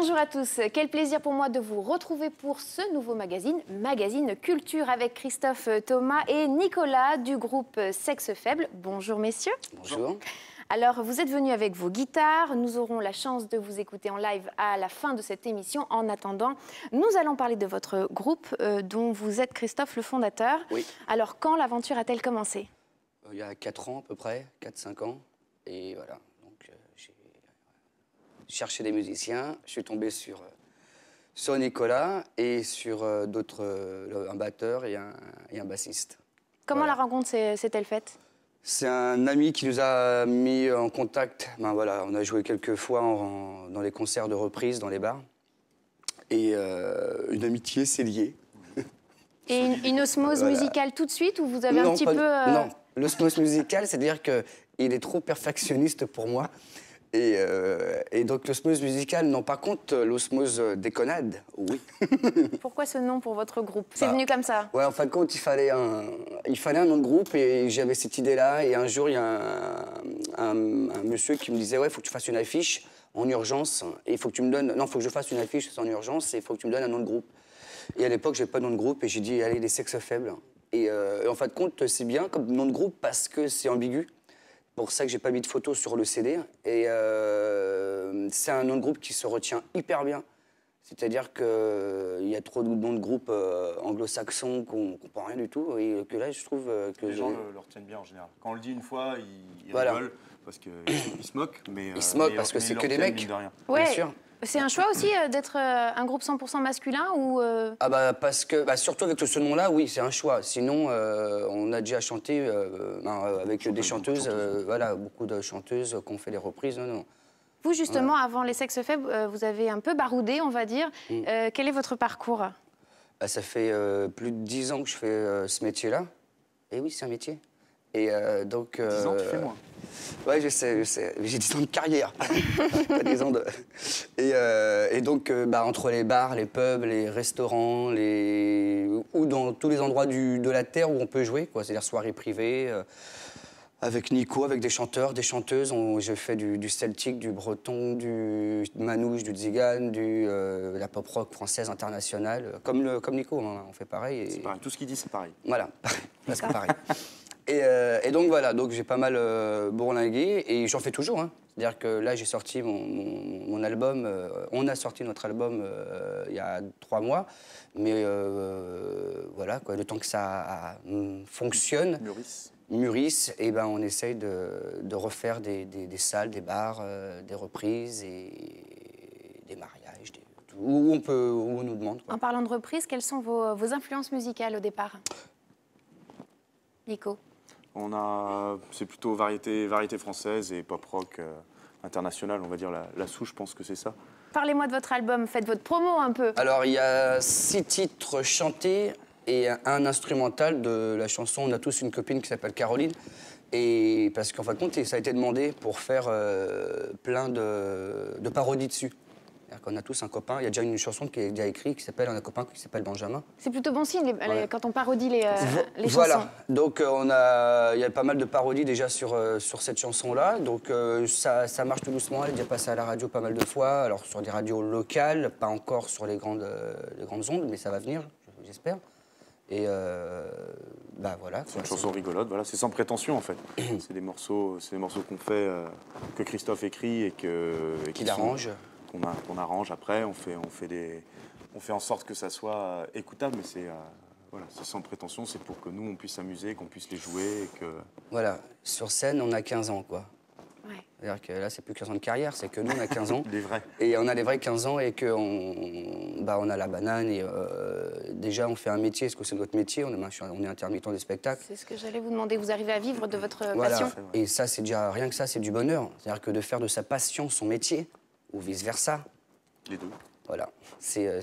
Bonjour à tous, quel plaisir pour moi de vous retrouver pour ce nouveau magazine, Magazine Culture, avec Christophe Thomas et Nicolas du groupe Sexe Faible. Bonjour messieurs. Bonjour. Alors, vous êtes venus avec vos guitares. Nous aurons la chance de vous écouter en live à la fin de cette émission. En attendant, nous allons parler de votre groupe dont vous êtes, Christophe, le fondateur. Oui. Alors, quand l'aventure a-t-elle commencé? Il y a 4 ans à peu près, 4-5 ans. Et voilà, donc j'ai cherché des musiciens. Je suis tombé sur Nicolas et sur un batteur et un bassiste. Comment voilà. la rencontre s'est-elle faite? C'est un ami qui nous a mis en contact. Ben voilà, on a joué quelques fois dans les concerts de reprise, dans les bars. Et une amitié s'est liée. Et une osmose Voilà. musicale tout de suite, ou vous avez Non, un petit pas- peu... Non, l'osmose musicale, c'est-à-dire qu'il est trop perfectionniste pour moi. Et donc l'osmose musicale, non, par contre, l'osmose déconnade, oui. Pourquoi ce nom pour votre groupe? C'est venu comme ça? Ouais, en fin de compte, il fallait un nom de groupe et j'avais cette idée-là. Et un jour, il y a un monsieur qui me disait, ouais, il faut que tu fasses une affiche en urgence. Et il faut que tu me donnes... Non, il faut que je fasse une affiche en urgence et il faut que tu me donnes un nom de groupe. Et à l'époque, je n'avais pas de nom de groupe et j'ai dit, allez, les Sexes Faibles. Et en fin de compte, c'est bien comme nom de groupe parce que c'est ambigu. C'est pour ça que j'ai pas mis de photos sur le CD. Et c'est un nom de groupe qui se retient hyper bien. C'est-à-dire qu'il y a trop de noms de groupes anglo-saxons qu'on ne comprend rien du tout. Et que là, je trouve que... Les gens le retiennent bien en général. Quand on le dit une fois, ils Voilà. rigolent parce qu'ils se moquent. Ils se moquent parce que c'est que des mecs. Ouais. Bien sûr. C'est un choix aussi d'être un groupe 100% masculin ou Ah bah parce que, surtout avec ce nom-là, oui, c'est un choix. Sinon, on a déjà chanté avec des chanteuses, voilà, beaucoup de chanteuses qui ont fait des reprises. Non. Vous, justement, avant les Sexes Faibles, vous avez un peu baroudé, on va dire. Quel est votre parcours? Ça fait plus de 10 ans que je fais ce métier-là. Et oui, c'est un métier. Et donc... 10 ans, tu fais moins. Ouais, je sais. J'ai 10 ans de carrière. Pas 10 ans de... Et donc, entre les bars, les pubs, les restaurants, ou dans tous les endroits de la Terre où on peut jouer, quoi. C'est-à-dire soirées privées, avec Nico, avec des chanteurs, des chanteuses. J'ai fait du celtique, du breton, du manouche, du tzigane, de la pop rock française internationale. Comme Nico, hein, on fait pareil. C'est pareil, tout ce qu'il dit, c'est pareil. Voilà, presque pareil. Et donc voilà, donc j'ai pas mal bourlingué et j'en fais toujours. Hein. C'est-à-dire que là, j'ai sorti mon album, on a sorti notre album il y a 3 mois, mais voilà, quoi, le temps que ça fonctionne, mûrisse, et ben on essaye de refaire des salles, des bars, des reprises et des mariages, où on nous demande. Quoi. En parlant de reprises, quelles sont vos influences musicales au départ? Nico? C'est plutôt variété française et pop rock international, on va dire la souche, je pense que c'est ça. Parlez-moi de votre album, faites votre promo un peu. Alors, il y a 6 titres chantés et un instrumental de la chanson On a tous une copine qui s'appelle Caroline. Et parce qu'en fin de compte, ça a été demandé pour faire plein de parodies dessus. On a tous un copain. Il y a déjà une chanson qui est déjà écrite qui s'appelle un copain qui s'appelle Benjamin. C'est plutôt bon signe quand on parodie les voilà. chansons. Donc il y a pas mal de parodies déjà sur cette chanson-là. Donc ça marche tout doucement. Elle est déjà passée à la radio pas mal de fois. Alors sur des radios locales, pas encore sur les grandes ondes, mais ça va venir, j'espère. Et voilà. C'est une chanson rigolote. Voilà, c'est sans prétention en fait. C'est des morceaux qu'on fait, que Christophe écrit et qu'il arrange. Qu'on arrange après, on fait en sorte que ça soit écoutable, mais c'est sans prétention, c'est pour que nous on puisse s'amuser, qu'on puisse les jouer et que... Voilà, sur scène on a 15 ans quoi. Ouais. C'est-à-dire que là c'est plus 15 ans de carrière, c'est que nous on a 15 ans. Les vrais. Et on a les vrais 15 ans et qu'on on a la banane et déjà on fait un métier, parce que c'est notre métier, on est intermittent des spectacles. C'est ce que j'allais vous demander, vous arrivez à vivre de votre voilà. passion? Et ça c'est déjà, rien que ça c'est du bonheur. C'est-à-dire que de faire de sa passion son métier, ou vice-versa. Les deux. Voilà. Il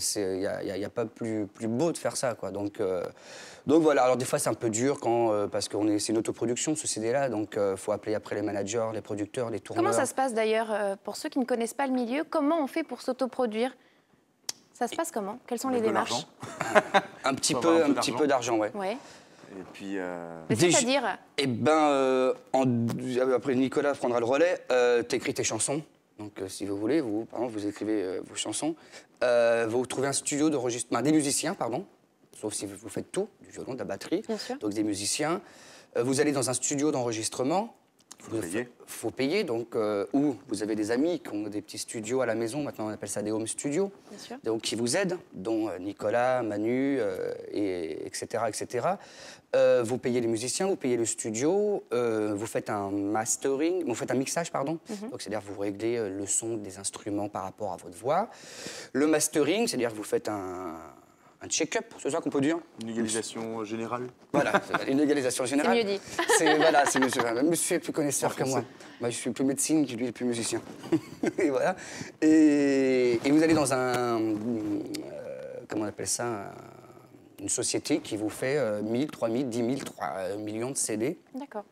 n'y a pas plus beau de faire ça, quoi. Donc voilà. Alors des fois, c'est un peu dur parce que c'est une autoproduction, ce CD-là. Donc il faut appeler après les managers, les producteurs, les tourneurs. Comment ça se passe d'ailleurs pour ceux qui ne connaissent pas le milieu? Comment on fait pour s'autoproduire? Ça se passe comment? Quelles sont les démarches? Un petit peu d'argent, ouais. Et puis... C'est-à-dire? Eh ben, après Nicolas prendra le relais, t'écris tes chansons. Donc, si vous voulez, vous, par exemple, vous écrivez vos chansons. Vous trouvez un studio d'enregistrement, des musiciens, pardon, sauf si vous faites tout, du violon, de la batterie. Bien sûr. Donc, des musiciens. Vous allez dans un studio d'enregistrement. Payer. Faut payer, donc, ou vous avez des amis qui ont des petits studios à la maison, maintenant on appelle ça des home studios, Bien sûr. donc qui vous aident, dont Nicolas, Manu, etc. etc. Vous payez les musiciens, vous payez le studio, vous faites un mastering, vous faites un mixage, pardon, donc c'est-à-dire vous réglez le son des instruments par rapport à votre voix. Le mastering, c'est-à-dire que vous faites un check-up, c'est ça qu'on peut dire? Une égalisation générale. Voilà, une égalisation générale. C'est mieux dit. Voilà, c'est mieux. Monsieur est plus connaisseur que moi. Moi, je suis plus médecine, qui lui est plus musicien. Et voilà. Et vous allez dans comment on appelle ça, une société qui vous fait 1000, 3000, 10 000, 3 millions de CD. D'accord.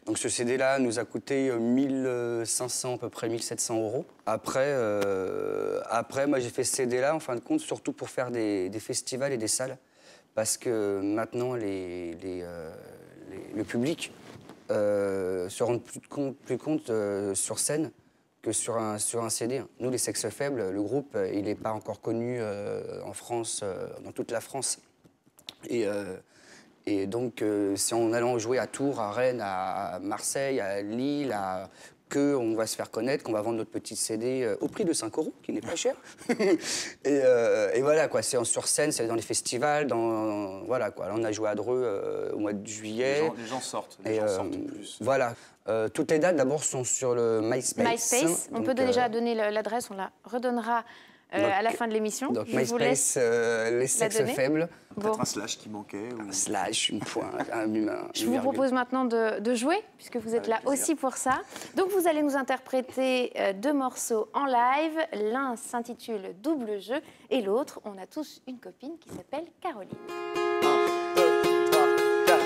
Donc ce CD-là nous a coûté 1500, à peu près 1700 euros. Après, moi j'ai fait ce CD-là, en fin de compte, surtout pour faire des festivals et des salles. Parce que maintenant, le public se rend plus compte sur scène que sur un CD. Nous, les Sexes Faibles, le groupe, il n'est pas encore connu en France, dans toute la France. Et donc, c'est en allant jouer à Tours, à Rennes, à Marseille, à Lille, qu'on va se faire connaître, qu'on va vendre notre petit CD au prix de 5 €, qui n'est pas cher. et voilà, quoi, c'est sur scène, c'est dans les festivals, voilà, quoi. Là, on a joué à Dreux au mois de juillet. Les gens sortent, les gens sortent plus. Voilà. Toutes les dates, d'abord, sont sur le MySpace. MySpace, on peut déjà donner l'adresse, on la redonnera à la fin de l'émission. Donc, je vous laisse les Sexes Faibles. Peut-être un slash qui manquait. Un slash, une pointe, Je vous propose maintenant de jouer, puisque vous êtes là aussi pour ça. Donc, vous allez nous interpréter 2 morceaux en live. L'un s'intitule Double jeu et l'autre, on a tous une copine qui s'appelle Caroline. 1, 2, 3, 4.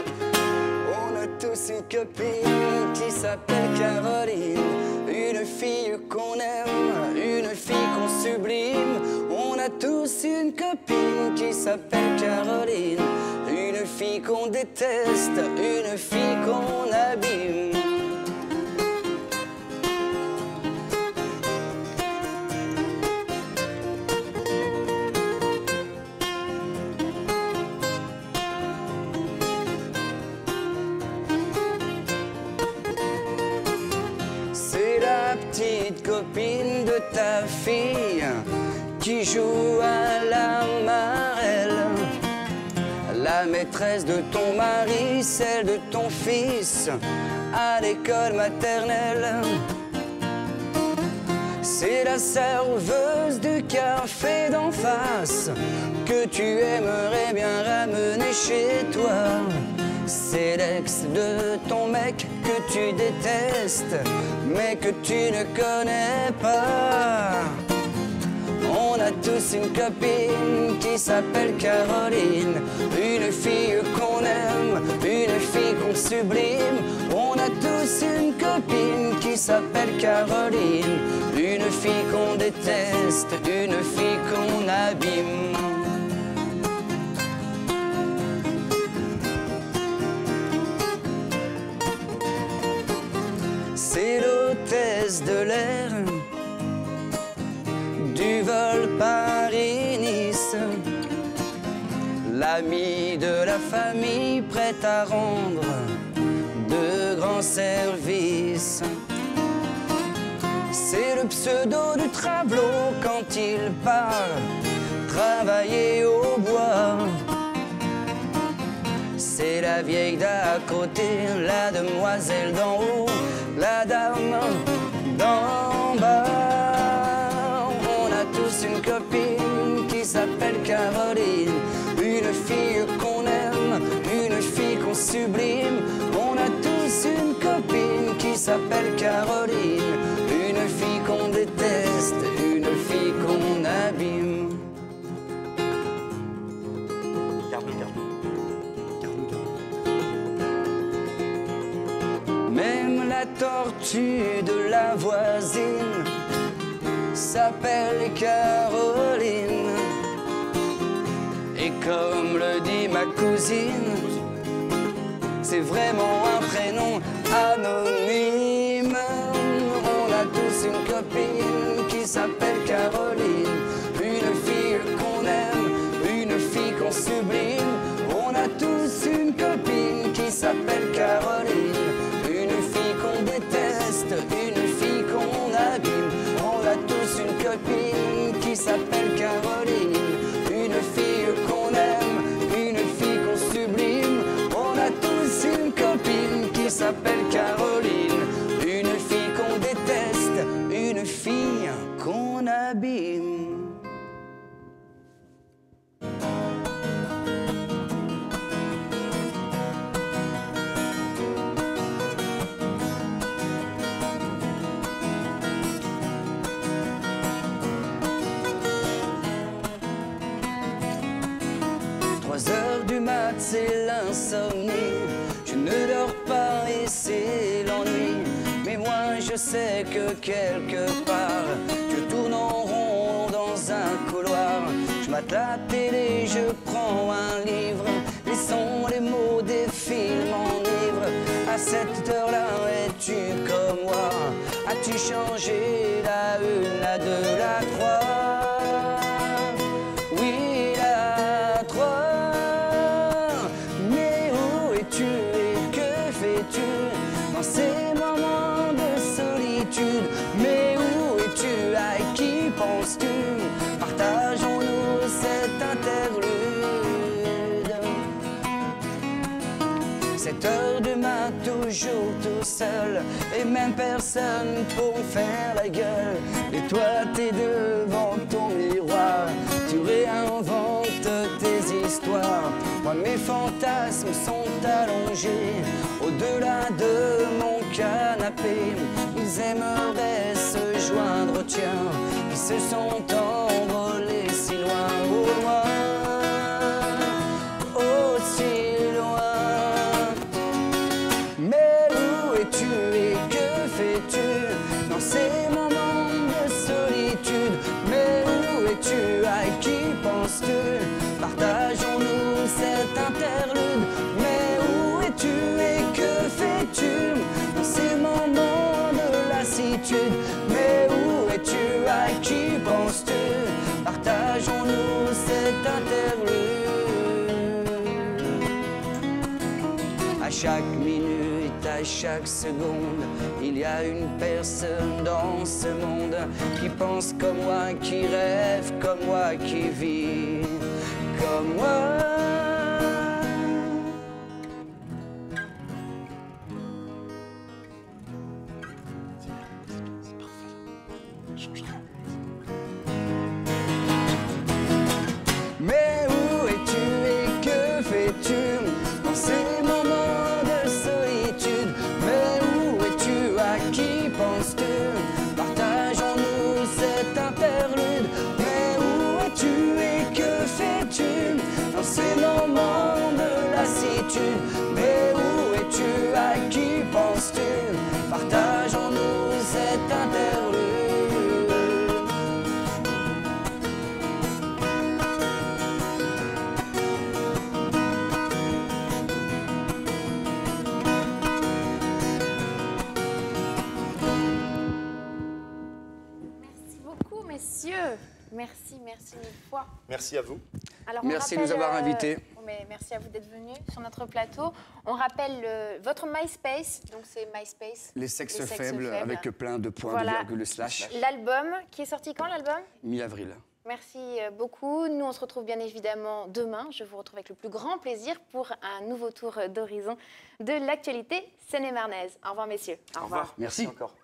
On a tous une copine qui s'appelle Caroline. Une fille qu'on aime, une fille qu'on sublime. On a tous une copine qui s'appelle Caroline. Une fille qu'on déteste, une fille qu'on abîme. Petite copine de ta fille qui joue à la marelle, la maîtresse de ton mari, celle de ton fils à l'école maternelle. C'est la serveuse du café d'en face que tu aimerais bien ramener chez toi. C'est l'ex de ton mec que tu détestes, mais que tu ne connais pas. On a tous une copine qui s'appelle Caroline. Une fille qu'on aime, une fille qu'on sublime. On a tous une copine qui s'appelle Caroline. Une fille qu'on déteste, une fille qu'on abîme. C'est l'hôtesse de l'air du vol Paris-Nice, l'amie de la famille prête à rendre de grands services. C'est le pseudo du travelot quand il part travailler au bois. C'est la vieille d'à côté, la demoiselle d'en haut, la dame d'en bas. On a tous une copine qui s'appelle Caroline. Une fille qu'on aime, une fille qu'on sublime. On a tous une copine qui s'appelle Caroline. Une fille qu'on déteste, une fille qu'on abîme. Même la tortue de la voisine s'appelle Caroline. Et comme le dit ma cousine, c'est vraiment un prénom anonyme. On a tous une copine qui s'appelle Caroline. Une fille qu'on aime, une fille qu'on sublime. On a tous une copine qui s'appelle Caroline. Une fille qu'on déteste, une fille qu'on abîme. On a tous une copine qui s'appelle Caroline. Une fille qu'on aime, une fille qu'on sublime. On a tous une copine qui s'appelle Caroline. Une fille qu'on déteste, une fille qu'on abîme. 3 heures du mat, c'est l'insomnie. Je ne dors pas et c'est l'ennui. Mais moi je sais que quelque part je tourne en rond dans un couloir. Je mate la télé, je prends un livre. Les sons, les mots des films enivrent. À cette heure-là, es-tu comme moi? As-tu changé la une, la deux, la trois? Oui, la 3. Mais où es-tu et que fais-tu dans ces moments de solitude? Mais où es-tu? À qui penses-tu? Partageons-nous cet interlude. 7 heures de mat, toujours tout seul, et même personne pour me faire la gueule. Et toi, t'es devant ton miroir, tu réinventes tes histoires. Moi, mes fantasmes sont allongés au-delà de mon canapé. Ils aimeraient se joindre, tiens, ils se sont envolés si loin, au loin, aussi loin. Mais où es-tu et que fais-tu dans ces moments de solitude? Mais où es-tu? À qui penses-tu? Partageons-nous cet interlude. Mais où es-tu et que fais-tu dans ces moments de lassitude? Mais où es-tu? À qui penses-tu? Partageons-nous cet interlude. À chaque minute, à chaque seconde, il y a une personne dans ce monde qui pense comme moi, qui rêve comme moi, qui vit comme moi. Mais où es-tu et que fais-tu dans ces moments de solitude? Mais où es-tu? À qui penses-tu? Partageons-nous cet interlude. Mais où es-tu et que fais-tu dans ces moments de lassitude? Mais où es-tu? À qui penses-tu? Partageons-nous cet interlude. Messieurs, merci mille fois. Merci à vous. Alors, merci de nous avoir invités. Merci à vous d'être venus sur notre plateau. On rappelle votre MySpace, donc c'est MySpace. Les sexes faibles, avec plein de points, voilà. de virgule, slash. L'album, qui est sorti quand l'album? Mi-avril. Merci beaucoup. Nous, on se retrouve bien évidemment demain. Je vous retrouve avec le plus grand plaisir pour un nouveau tour d'horizon de l'actualité seine-et-marnaise. Au revoir, messieurs. Au revoir. Merci. Encore.